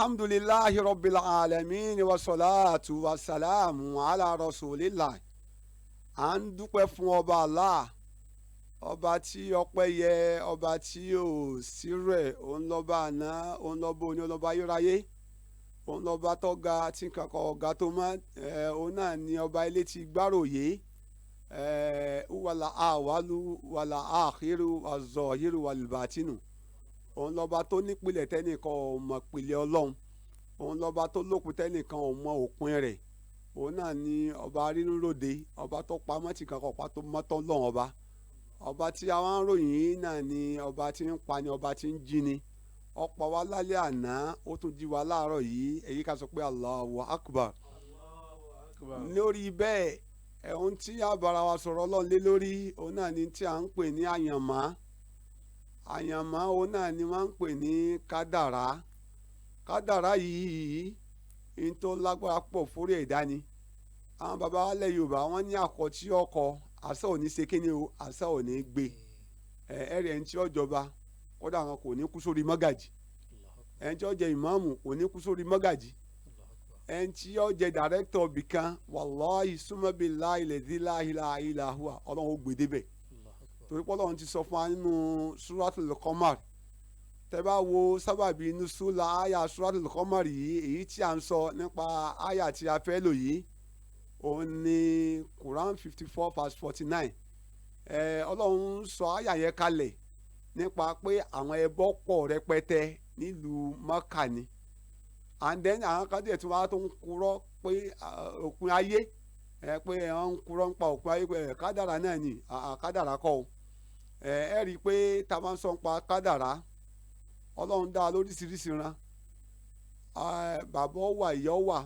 alhamdulillahi rabbil alamin wa salatu wa salamu ala rasulillah. À ń dúpẹ́ fún ọba Allah, ọba tí ọpẹ́ yẹ, ọba tí ò sí rẹ̀, òun lọ́ba àná, òun lọ́ba òní, òun lọ́ba ayérayé, òun lọ́ba tó ga tí kankan ọ̀gá tó mọ́, òun náà ni ọba ilé tí gbáròyé, wàlà àwálù wàlà àkírù àzọ̀hírù wàlùbátínù. Òun lọ́ba tó nípìlẹ̀ tẹ́nìkan ò mọ̀ pìlẹ̀ ọlọ́run, òun lọ́ba tó lópin tẹ́nìkan ò mọ òpin rẹ̀, òun náà ni ọba rínúròde, ọba tó pamọ́ tí kankan ọ̀pá tó mọ́tọ́ lọ́wọ́n ọba tí a wá ń ròyìn yìí náà ni ọba tí ń pa ni, ọba tí ń jí ni. Ó pa wá lálẹ́ àná, ó tún jí wa láàárọ̀ yìí, èyí ká sọ pé Allahu Akbar. Lórí bẹ́ẹ̀, ohun tí a bára wa sọ̀rọ̀ Ọlọ́run lé lórí, òun náà ni tí a ń pè ní àyànmọ́. Àyànmọ́ òun náà ni wọ́n ń pè ní kádàrá. Kádàrá yìí in tó lágbára pọ̀ fórí ẹ̀dá ni. Àwọn baba wa lẹ̀ Yorùbá wọ́n ní àkọ́tí ọkọ̀ àṣà ò ní ṣe kíni o, àṣà ò ní gbé. Ẹ̀rẹ̀ ẹni tí ó jọba kódà wọn kò ní kú sórí mọ́gàjì. Ẹni tí ó jẹ ìmáàmù kò ní kú sórí mọ́gàjì. Ẹni tí ó jẹ dàrẹ́kítọ̀ bìkan wàláhì súnmọ́ billahi la ilaha illa huwa, Ọlọ́run ó gbé débẹ̀. Torí pé Ọlọ́run ti sọ fún wa nínú Suratul Qamar. Tẹ́ bá wo sábàbí inú súlà àyà Suratul Qamar yìí, èyí tí a ń sọ nípa àyà tí a fẹ́ lò yìí, òun ni Quran 54 verse 49. Ọlọ́run sọ àyà yẹn kalẹ̀ nípa pé àwọn ẹbọ pọ̀ rẹpẹtẹ nílùú Mọ́kà ni. And then àwọn kan díẹ̀ tí wọ́n á tó ń kúrọ́ pé òpin ayé, pé wọ́n ń kúrọ́ nípa òpin ayé pé kádàrá náà ni, kádàrá kọ́ o. Ẹ rí i pé tá a máa ń sọ nípa kádàrá, Ọlọ́run dá lóríṣiríṣi ran. Bàbá wà, ìyá wà,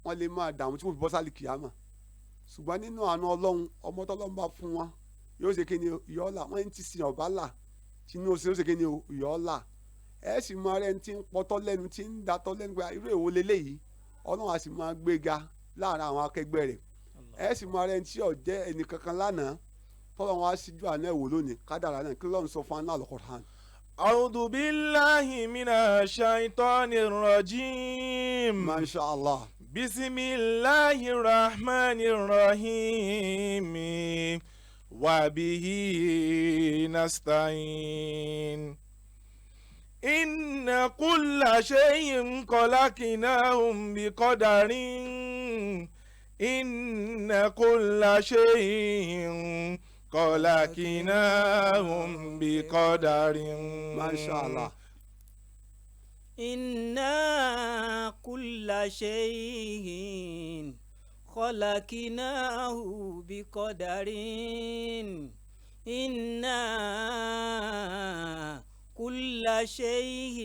wọ́n lè máa dààmú tí wọ́n fi bọ́ sálì kìámà. Ṣùgbọ́n nínú àánú Ọlọ́run, ọmọ tọ́lọ́run bá fún wọn yóò ṣe kíni ìyá ọ̀la, wọ́n ti sin ọ̀bá là tí inú oṣù yóò ṣe kíni ìyá ọ̀la. Ẹ sì máa rẹ̀ tí ń pọtọ́ lẹ́nu, tí ń datọ́ lẹ́nu pé irú èwo leléyìí, Ọlọ́run á sì máa gbéga láàrin àwọn akẹgbẹ́ rẹ̀. Ẹ sì máa rẹ̀ tí ò jẹ́ ẹnìkankan lánàá, tọ́lọ́run á síjú àná ẹ̀wò lónìí kádàrá náà kí Ọlọ́run sọ fún wa náà Al-Qur'an. أعوذ بالله من الشيطان الرجيم. ما شاء الله. بسم الله الرحمن الرحيم وبه نستعين. إن كل شيء خلقناهم بقدر. إن كل شيء خلقناهم بقدر. ما شاء الله. إنا كل شيء خلقناه بقدر. إنا كل شيء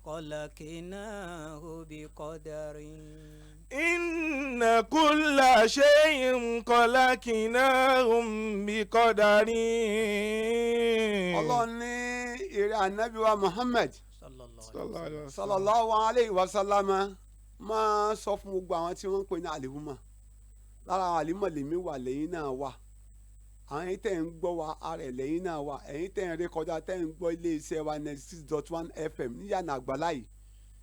خلقناه بقدر. إن كل شيء خلقناهم بقدر. Ọlọ́run ní ìrẹ́ ànábì wa Muhammad sallallahu alayhi wa sallam máa sọ fún gbogbo àwọn tí wọ́n ń pè ní àlìhùmọ̀. Lára àwọn àlìhùmọ̀ lèmi wà, lẹ́yìn náà wà. Àwọn ẹ̀yin tẹ́ ń gbọ́ wa, ara ẹ̀ lẹ́yìn náà wà. Ẹ̀yin tẹ́ ń rékọjá, tẹ́ ń gbọ́ iléeṣẹ́ wa 96.1 FM níyànà àgbàlá yìí,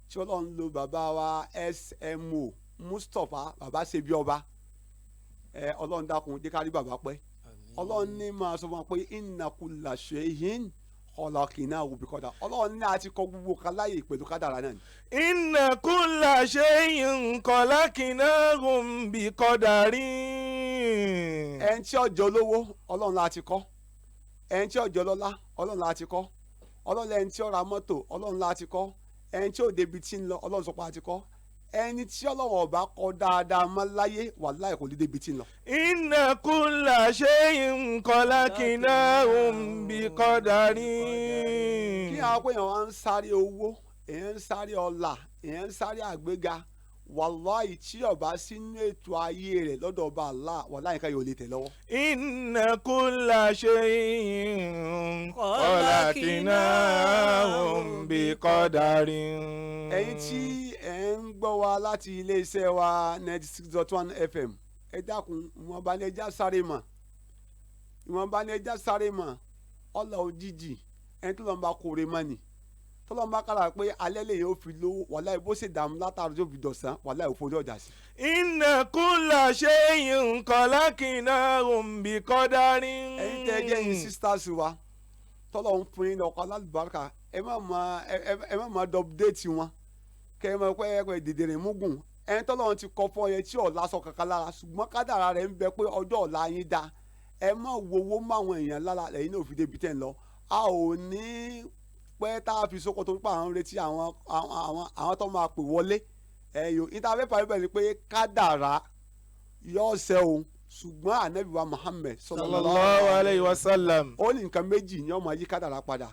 tí Ọlọ́run lo bàbá wa SMO Mustapha bàbá ṣe bí ọba. Ọlọ́run dákun jẹ́ ká rí bàbá pẹ́. Ọlọ́run ní máa sọ fún wa pé inna kulla shay'in khalaqnahu biqadar. Ọlọ́run ní àti kọ gbogbo kan láyè pẹ̀lú kádàrá náà ni. Inna kulla shay'in khalaqnahum biqadar. Ẹni tí ọjọ́ lówó Ọlọ́run láti kọ́, ẹni tí ọjọ́ lọ́lá Ọlọ́run láti kọ́, Ọlọ́run ẹni tí ó ra mọ́tò Ọlọ́run láti kọ́, ẹni tí ó débi tí ń lọ Ọlọ́run sọ pé àti kọ́, ẹni tí Ọlọ́run ọba kọ dáadáa mọ́ láyé wàláhì kò lè débi tí ń lọ. Inna kulla shay'in khalaqnahum biqadar. Kí àwọn pé èèyàn wá ń sáré owó, èèyàn ń sáré ọlà, èèyàn ń sáré àgbéga, wàláhì tí ọba sínú ètò ayé rẹ̀ lọ́dọ̀ ọba Allah wàláhì ká yóò lè tẹ̀ lọ́wọ́. Inna kulla shay'in khalaqnahum biqadar. Ẹ̀yin tí ẹ̀ ń gbọ́ wa láti iléeṣẹ́ wa 96.1 FM, ẹ dákun ìwọ̀nba ní ẹja sáré mọ̀, ìwọ̀nba ní ẹja sáré mọ̀, ọlà òjijì ẹni tó lọ́n bá kóore mọ́ ni. tọ́lọ́run bá kára pé alẹ́ lè yóò fi lówó wàláhì bó ṣe dààmú látàrí tó fi dọ̀sán wàláhì ò fojú ọjà sí. inna kulla shay'in khalaqnahum bi qadarin. ẹ̀yin tẹ́ jẹ́ yín sisters wa tọ́lọ́run fún yín lọ́kọ́ alálùbáríkà ẹ má máa dọ́bùdéètì wọn kẹ́ ẹ máa pẹ́ dèdèrè múgùn ẹni tọ́lọ́run ti kọ́ fún ọ yẹn tí ò lásọ kankan lára ṣùgbọ́n kádàrá rẹ̀ ń bẹ pé ọjọ́ ọ̀la yín dá ẹ má wo owó máwọn èèyàn lára lẹ́yìn náà fi débi tẹ́ ń lọ a ò ní pẹ́ tá a fi sókò tó ń pa àwọn retí àwọn tó máa pè wọlé ẹ̀yọ́ ìtàwé pàrọ̀ ni pé kádàrá yóò ṣẹ o ṣùgbọ́n ànábì wa Muhammad sallallahu alayhi wa sallam. ó ní nǹkan méjì ni ó máa yí kádàrá padà